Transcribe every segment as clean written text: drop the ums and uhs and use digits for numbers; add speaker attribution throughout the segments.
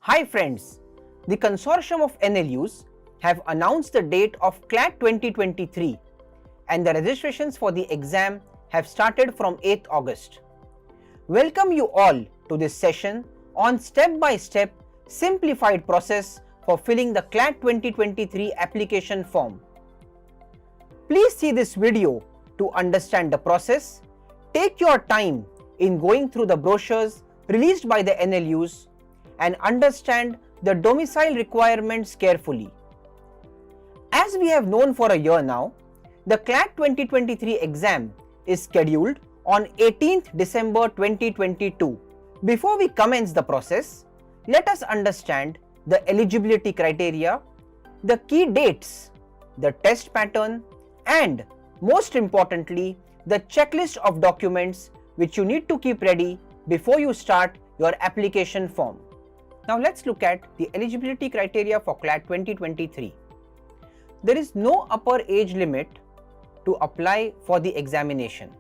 Speaker 1: Hi friends, the consortium of NLUs have announced the date of CLAT 2023 and the registrations for the exam have started from 8th August. Welcome you all to this session on step-by-step simplified process for filling the CLAT 2023 application form. Please see this video to understand the process. Take your time in going through the brochures released by the NLUs and understand the domicile requirements carefully. As we have known for a year now, the CLAT 2023 exam is scheduled on 18th December 2022. Before we commence the process, let us understand the eligibility criteria, the key dates, the test pattern, and most importantly, the checklist of documents which you need to keep ready before you start your application form. Now let's look at the eligibility criteria for CLAT 2023. There is no upper age limit to apply for the examination.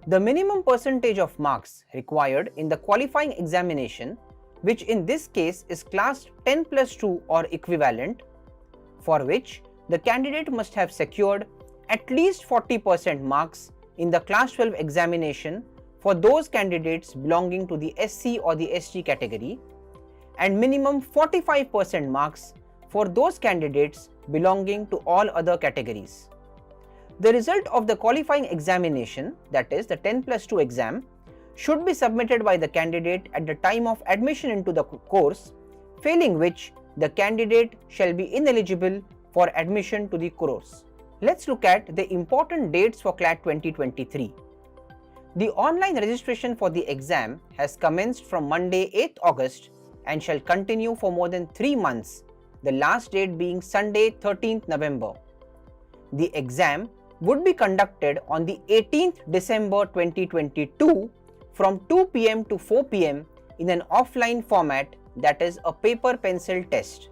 Speaker 1: The minimum percentage of marks required in the qualifying examination, which in this case is class 10+2 or equivalent, for which the candidate must have secured at least 40% marks in the class 12 examination for those candidates belonging to the SC or the ST category, and minimum 45% marks for those candidates belonging to all other categories. The result of the qualifying examination, that is the 10+2 exam, should be submitted by the candidate at the time of admission into the course, failing which the candidate shall be ineligible for admission to the course. Let's look at the important dates for CLAT 2023. The online registration for the exam has commenced from Monday 8th August and shall continue for more than 3 months, the last date being Sunday 13th November. The exam would be conducted on the 18th December 2022 from 2 p.m. to 4 p.m. in an offline format, that is a paper pencil test.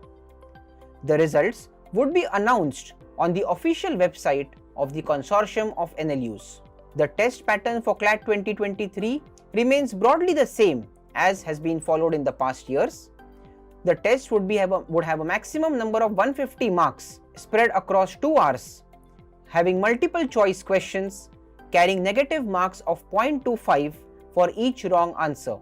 Speaker 1: The results would be announced on the official website of the consortium of NLUs. The test pattern for CLAT 2023 remains broadly the same as has been followed in the past years. The test would have a maximum number of 150 marks spread across 2 hours, having multiple choice questions carrying negative marks of 0.25 for each wrong answer.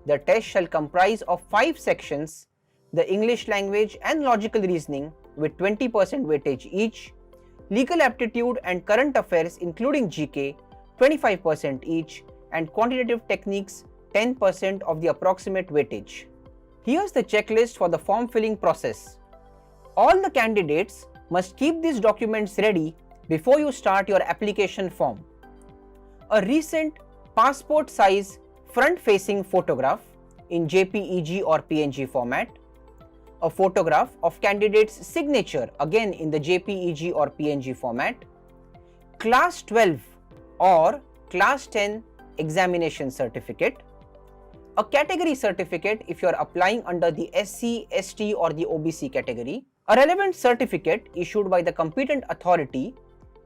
Speaker 1: The test shall comprise of 5 sections: the English language and logical reasoning with 20% weightage each, legal aptitude and current affairs including GK 25% each, and quantitative techniques 10% of the approximate weightage. Here's the checklist for the form filling process. All the candidates must keep these documents ready before you start your application form. A recent passport size front facing photograph in JPEG or PNG format, a photograph of candidate's signature again in the JPEG or PNG format, class 12 or class 10 examination certificate, a category certificate if you are applying under the SC, ST or the OBC category, a relevant certificate issued by the competent authority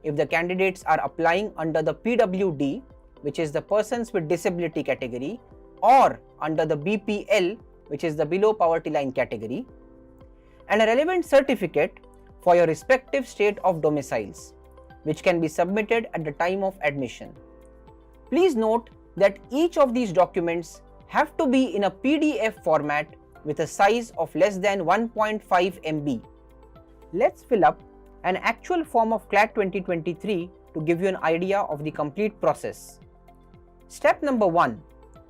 Speaker 1: if the candidates are applying under the PWD, which is the persons with disability category, or under the BPL, which is the below poverty line category, and a relevant certificate for your respective state of domiciles, which can be submitted at the time of admission. Please note that each of these documents have to be in a PDF format with a size of less than 1.5 MB. Let's fill up an actual form of CLAT 2023 to give you an idea of the complete process. Step number 1,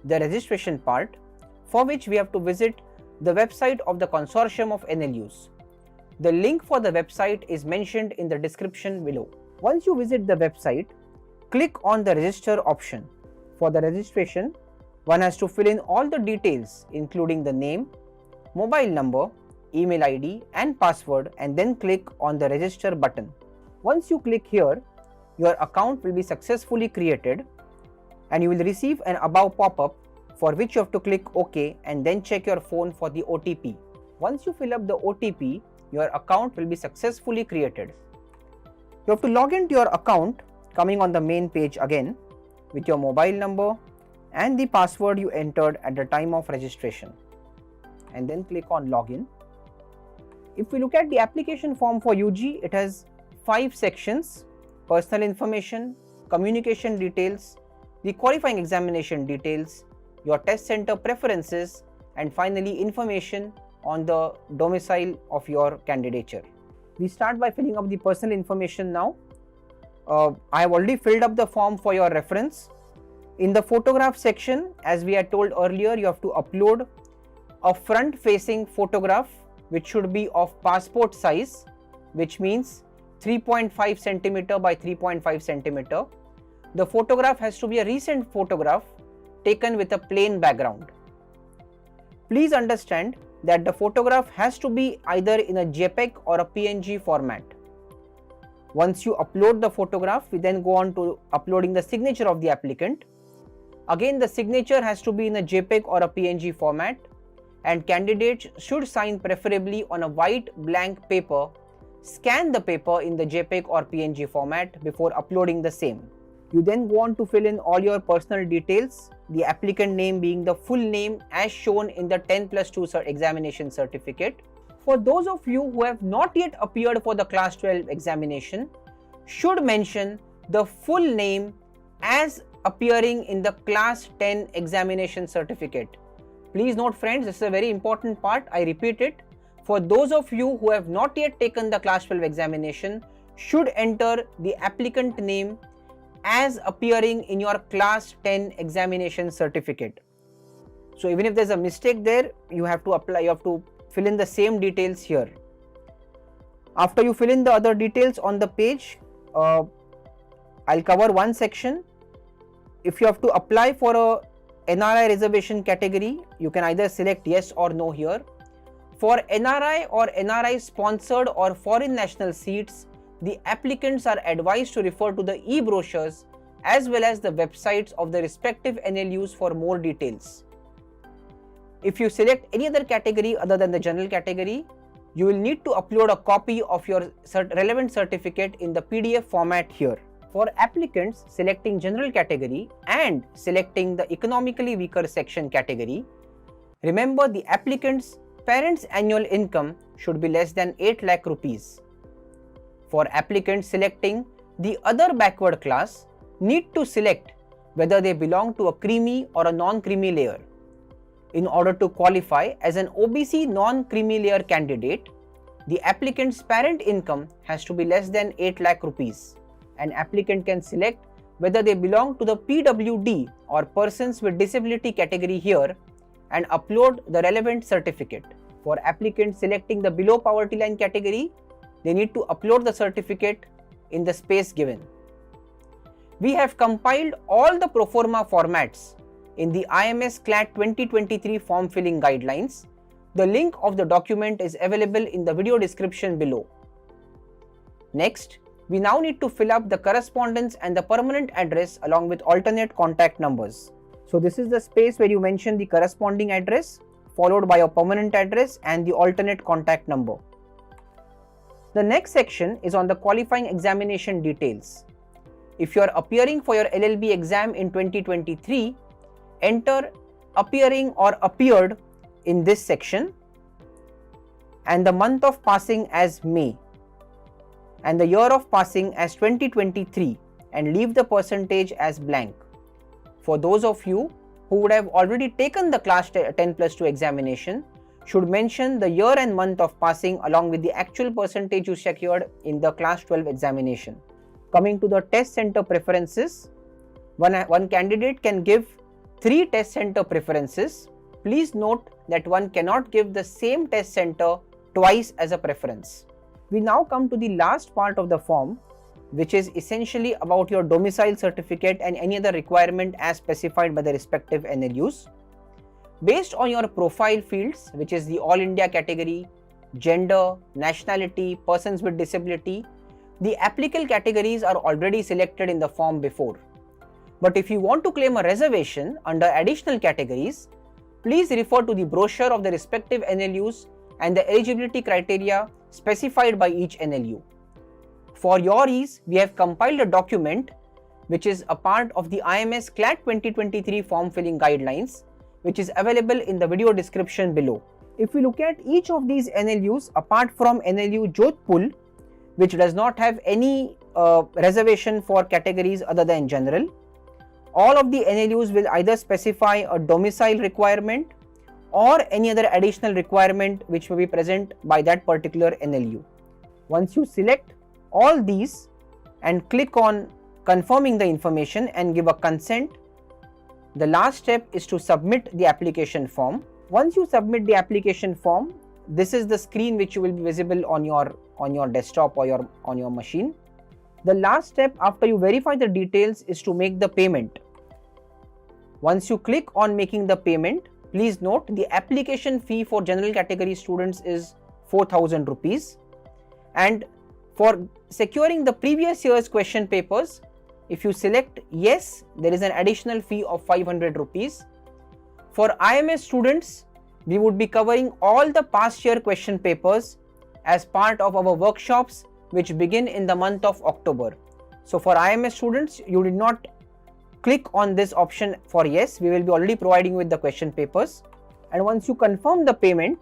Speaker 1: the registration part, for which we have to visit the website of the consortium of NLUs. The link for the website is mentioned in the description below. Once you visit the website, click on the register option. For the registration, one has to fill in all the details including the name, mobile number, email ID and password, and then click on the register button. Once you click here, your account will be successfully created and you will receive an above pop-up for which you have to click OK and then check your phone for the OTP. Once you fill up the OTP, your account will be successfully created. You have to log into your account coming on the main page again with your mobile number and the password you entered at the time of registration. and then click on login. If we look at the application form for UG, it has 5 sections: personal information, communication details, the qualifying examination details, your test center preferences, and finally information on the domicile of your candidature. We start by filling up the personal information now. I have already filled up the form for your reference. In the photograph section, as we had told earlier, you have to upload a front facing photograph which should be of passport size, which means 3.5 centimeter by 3.5 centimeter. The photograph has to be a recent photograph taken with a plain background. Please understand that the photograph has to be either in a JPEG or a PNG format. Once you upload the photograph, we then go on to uploading the signature of the applicant. Again, the signature has to be in a JPEG or a PNG format, and candidates should sign preferably on a white blank paper. Scan the paper in the JPEG or PNG format before uploading the same. You then go on to fill in all your personal details, the applicant name being the full name as shown in the 10+2 examination certificate. For those of you who have not yet appeared for the class 12 examination, should mention the full name as appearing in the class 10 examination certificate. Please note friends, this is a very important part. I repeat it. For those of you who have not yet taken the class 12 examination, should enter the applicant name as appearing in your class 10 examination certificate. So even if there's a mistake there, you have to fill in the same details here. After you fill in the other details on the page, I'll cover one section. If you have to apply for a NRI reservation category, you can either select yes or no here. For NRI or NRI sponsored or foreign national seats, the applicants are advised to refer to the e-brochures as well as the websites of the respective NLUs for more details. If you select any other category other than the general category, you will need to upload a copy of your relevant certificate in the PDF format here. For applicants selecting general category and selecting the economically weaker section category, remember the applicant's parents' annual income should be less than 8 lakh rupees. For applicants selecting the other backward class, need to select whether they belong to a creamy or a non-creamy layer. In order to qualify as an OBC non-creamy layer candidate, the applicant's parent income has to be less than 8 lakh rupees. An applicant can select whether they belong to the PWD or persons with disability category here and upload the relevant certificate. For applicants selecting the below poverty line category, they need to upload the certificate in the space given. We have compiled all the pro forma formats in the IMS CLAT 2023 form filling guidelines. The link of the document is available in the video description below. Next, we now need to fill up the correspondence and the permanent address along with alternate contact numbers. So this is the space where you mention the corresponding address followed by a permanent address and the alternate contact number. The next section is on the qualifying examination details. If you are appearing for your LLB exam in 2023, enter appearing or appeared in this section and the month of passing as May and the year of passing as 2023 and leave the percentage as blank. For those of you who would have already taken the class 10+2 examination, should mention the year and month of passing along with the actual percentage you secured in the class 12 examination. Coming to the test center preferences, one candidate can give 3 test center preferences. Please note that one cannot give the same test center twice as a preference. We now come to the last part of the form, which is essentially about your domicile certificate and any other requirement as specified by the respective NLUs. Based on your profile fields, which is the All India category, gender, nationality, persons with disability, the applicable categories are already selected in the form before. But if you want to claim a reservation under additional categories, please refer to the brochure of the respective NLUs and the eligibility criteria specified by each NLU. For your ease, we have compiled a document which is a part of the IMS CLAT 2023 form filling guidelines, which is available in the video description below. If we look at each of these NLUs, apart from NLU Jodhpur, which does not have any reservation for categories other than general, all of the NLUs will either specify a domicile requirement or any other additional requirement which may be present by that particular NLU. Once you select all these and click on confirming the information and give a consent, the last step is to submit the application form. Once you submit the application form, this is the screen which will be visible on your desktop or on your machine. The last step after you verify the details is to make the payment. Once you click on making the payment, please note the application fee for general category students is 4,000 rupees, and for securing the previous year's question papers, if you select yes, there is an additional fee of 500 rupees. For IMS students, we would be covering all the past year question papers as part of our workshops which begin in the month of October. So for IMS students, you did not click on this option for yes, we will be already providing with the question papers. And once you confirm the payment,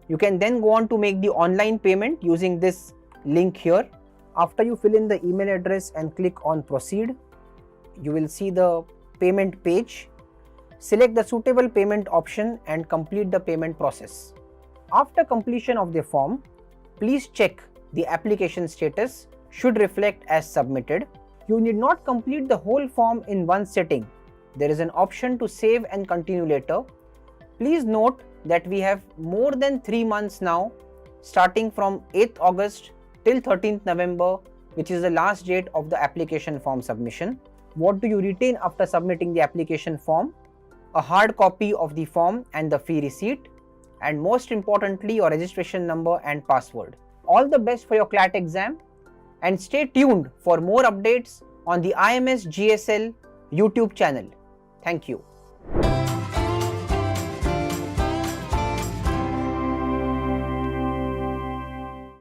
Speaker 1: you can then go on to make the online payment using this link here. After you fill in the email address and click on proceed, you will see the payment page. Select the suitable payment option and complete the payment process. After completion of the form, please check the application status should reflect as submitted. You need not complete the whole form in one sitting. There is an option to save and continue later. Please note that we have more than 3 months now, starting from 8th August till 13th November, which is the last date of the application form submission. What do you retain after submitting the application form? A hard copy of the form and the fee receipt, and most importantly your registration number and password. All the best for your CLAT exam, and stay tuned for more updates on the IMS GSL YouTube channel. Thank you.